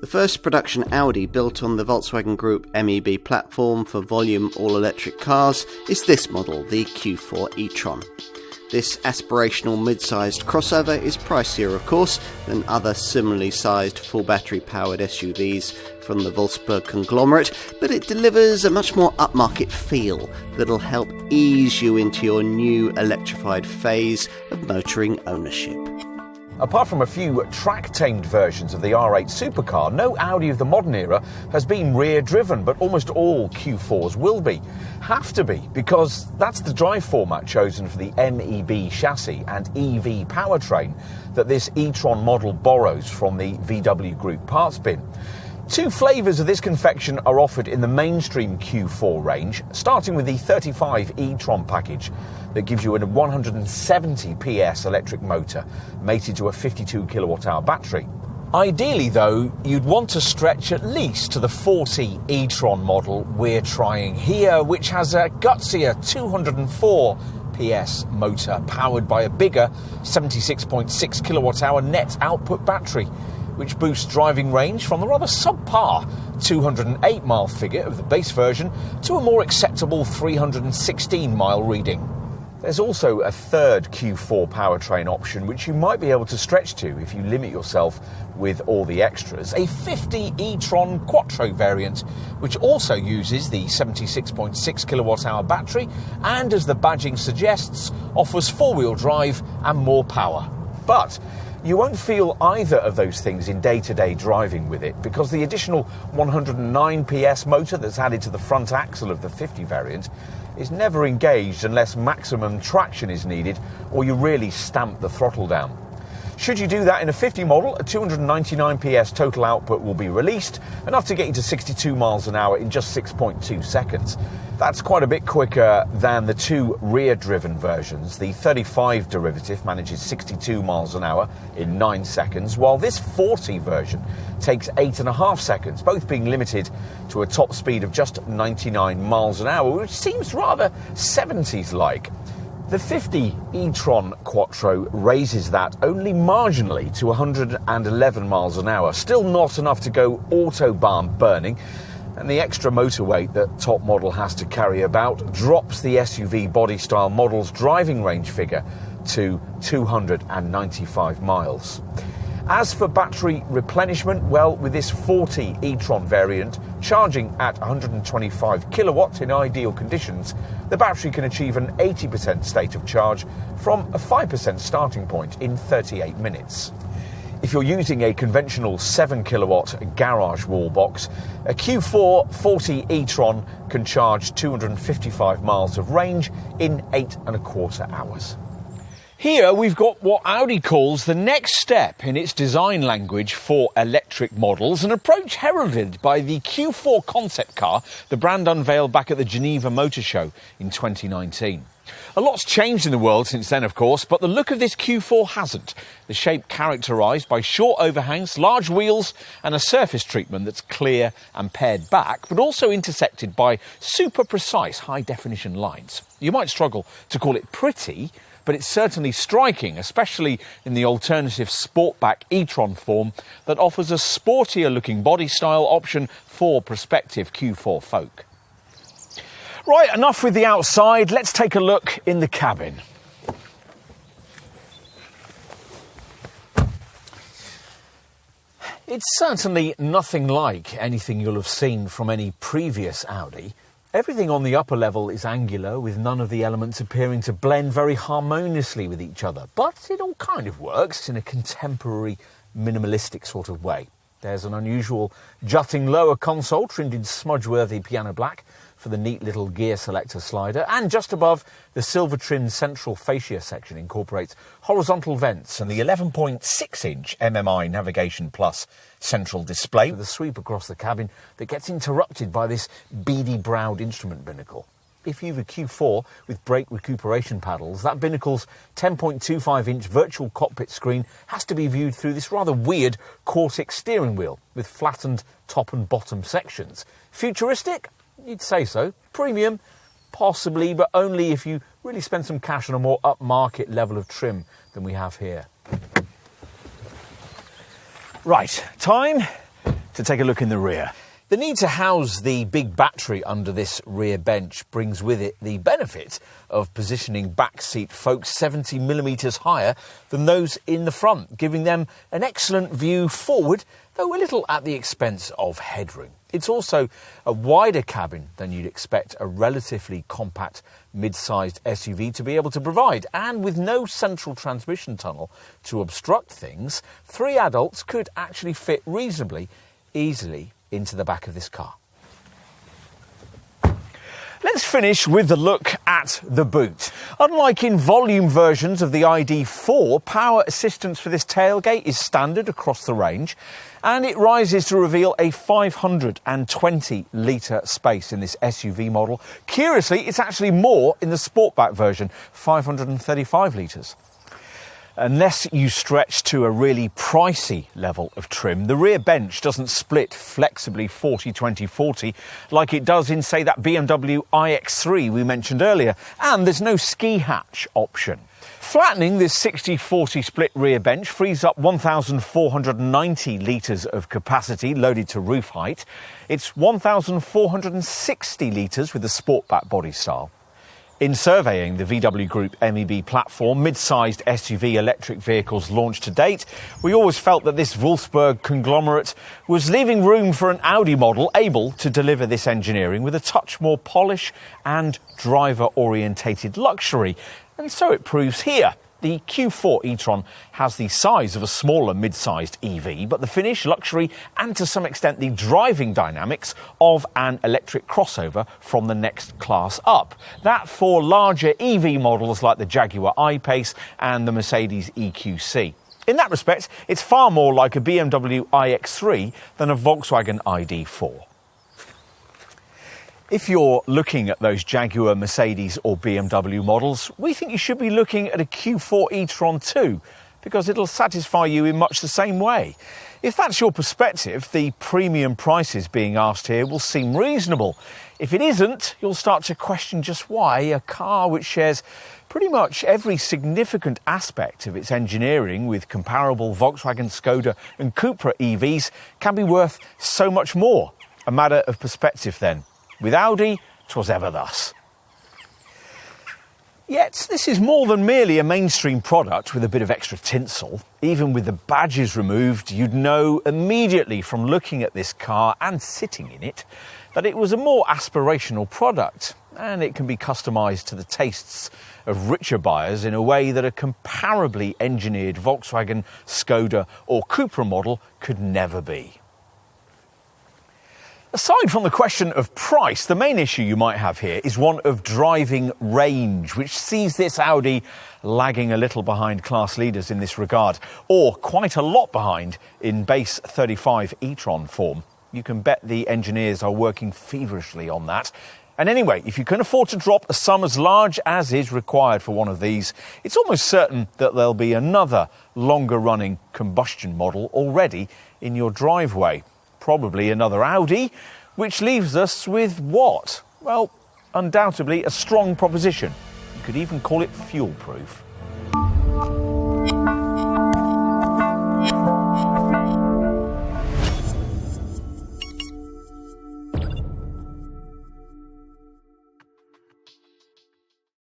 first production Audi built on the Volkswagen Group MEB platform for volume all-electric cars is this model, the Q4 e-tron. This aspirational mid-sized crossover is pricier, of course, than other similarly sized full battery powered SUVs from the Wolfsburg conglomerate, but it delivers a much more upmarket feel that'll help ease you into your new electrified phase of motoring ownership. Apart from a few track-tamed versions of the R8 supercar, no Audi of the modern era has been rear-driven, but almost all Q4s will be. Have to be, because that's the drive format chosen for the MEB chassis and EV powertrain that this e-tron model borrows from the VW Group parts bin. Two flavours of this confection are offered in the mainstream Q4 range, starting with the 35 e-tron package that gives you a 170 PS electric motor mated to a 52 kilowatt-hour battery. Ideally, though, you'd want to stretch at least to the 40 e-tron model we're trying here, which has a gutsier 204 PS motor powered by a bigger 76.6 kilowatt-hour net output battery, which boosts driving range from the rather subpar 208-mile figure of the base version to a more acceptable 316-mile reading. There's also a third Q4 powertrain option which you might be able to stretch to if you limit yourself with all the extras, a 50 e-tron Quattro variant, which also uses the 76.6 kilowatt-hour battery and, as the badging suggests, offers four-wheel drive and more power. But you won't feel either of those things in day-to-day driving with it, because the additional 109 PS motor that's added to the front axle of the 50 variant is never engaged unless maximum traction is needed or you really stamp the throttle down. Should you do that in a 50 model, a 299 PS total output will be released, enough to get you to 62 miles an hour in just 6.2 seconds. That's quite a bit quicker than the two rear-driven versions. The 35 derivative manages 62 miles an hour in 9 seconds, while this 40 version takes 8.5 seconds, both being limited to a top speed of just 99 miles an hour, which seems rather 70s-like. The 50 e-tron Quattro raises that only marginally to 111 miles an hour, still not enough to go autobahn burning, and the extra motor weight that top model has to carry about drops the SUV body style model's driving range figure to 295 miles. As for battery replenishment, well, with this 40 e-tron variant charging at 125 kilowatts in ideal conditions, the battery can achieve an 80% state of charge from a 5% starting point in 38 minutes. If you're using a conventional 7 kilowatt garage wall box, a Q4 40 e-tron can charge 255 miles of range in 8.25 hours. Here we've got what Audi calls the next step in its design language for electric models, an approach heralded by the Q4 concept car the brand unveiled back at the Geneva Motor Show in 2019. A lot's changed in the world since then, of course, but the look of this Q4 hasn't. The shape characterised by short overhangs, large wheels and a surface treatment that's clear and pared back, but also intersected by super precise high-definition lines. You might struggle to call it pretty, but it's certainly striking, especially in the alternative Sportback e-tron form that offers a sportier-looking body style option for prospective Q4 folk. Right, enough with the outside, let's take a look in the cabin. It's certainly nothing like anything you'll have seen from any previous Audi. Everything on the upper level is angular, with none of the elements appearing to blend very harmoniously with each other. But it all kind of works in a contemporary, minimalistic sort of way. There's an unusual jutting lower console trimmed in smudge-worthy piano black for the neat little gear selector slider, and just above, the silver-trimmed central fascia section incorporates horizontal vents and the 11.6-inch MMI Navigation Plus central display with a sweep across the cabin that gets interrupted by this beady-browed instrument binnacle. If you've a Q4 with brake recuperation paddles, that binnacle's 10.25-inch virtual cockpit screen has to be viewed through this rather weird Cortex steering wheel with flattened top and bottom sections. Futuristic? You'd say so. Premium? Possibly, but only if you really spend some cash on a more upmarket level of trim than we have here. Right, time to take a look in the rear. The need to house the big battery under this rear bench brings with it the benefit of positioning backseat folks 70mm higher than those in the front, giving them an excellent view forward, though a little at the expense of headroom. It's also a wider cabin than you'd expect a relatively compact mid-sized SUV to be able to provide. And with no central transmission tunnel to obstruct things, 3 adults could actually fit reasonably easily into the back of this car. Let's finish with a look at the boot. Unlike in volume versions of the Audi Q4, power assistance for this tailgate is standard across the range, and it rises to reveal a 520-litre space in this SUV model. Curiously, it's actually more in the Sportback version, 535 litres. Unless you stretch to a really pricey level of trim, the rear bench doesn't split flexibly 40-20-40 like it does in, say, that BMW iX3 we mentioned earlier, and there's no ski hatch option. Flattening this 60-40 split rear bench frees up 1,490 litres of capacity loaded to roof height. It's 1,460 litres with the Sportback body style. In surveying the VW Group MEB platform, mid-sized SUV electric vehicles launched to date, we always felt that this Wolfsburg conglomerate was leaving room for an Audi model able to deliver this engineering with a touch more polish and driver-orientated luxury. And so it proves here. The Q4 e-tron has the size of a smaller mid-sized EV, but the finish, luxury and to some extent the driving dynamics of an electric crossover from the next class up. That for larger EV models like the Jaguar I-Pace and the Mercedes EQC. In that respect, it's far more like a BMW iX3 than a Volkswagen ID.4. If you're looking at those Jaguar, Mercedes or BMW models, we think you should be looking at a Q4 e-tron too, because it'll satisfy you in much the same way. If that's your perspective, the premium prices being asked here will seem reasonable. If it isn't, you'll start to question just why a car which shares pretty much every significant aspect of its engineering with comparable Volkswagen, Skoda and Cupra EVs can be worth so much more. A matter of perspective then. With Audi, 'twas ever thus. Yet, this is more than merely a mainstream product with a bit of extra tinsel. Even with the badges removed, you'd know immediately from looking at this car and sitting in it that it was a more aspirational product, and it can be customised to the tastes of richer buyers in a way that a comparably engineered Volkswagen, Skoda or Cupra model could never be. Aside from the question of price, the main issue you might have here is one of driving range, which sees this Audi lagging a little behind class leaders in this regard, or quite a lot behind in base 35 e-tron form. You can bet the engineers are working feverishly on that. And anyway, if you can afford to drop a sum as large as is required for one of these, it's almost certain that there'll be another longer-running combustion model already in your driveway. Probably another Audi, which leaves us with what? Well, undoubtedly a strong proposition. You could even call it fuel-proof.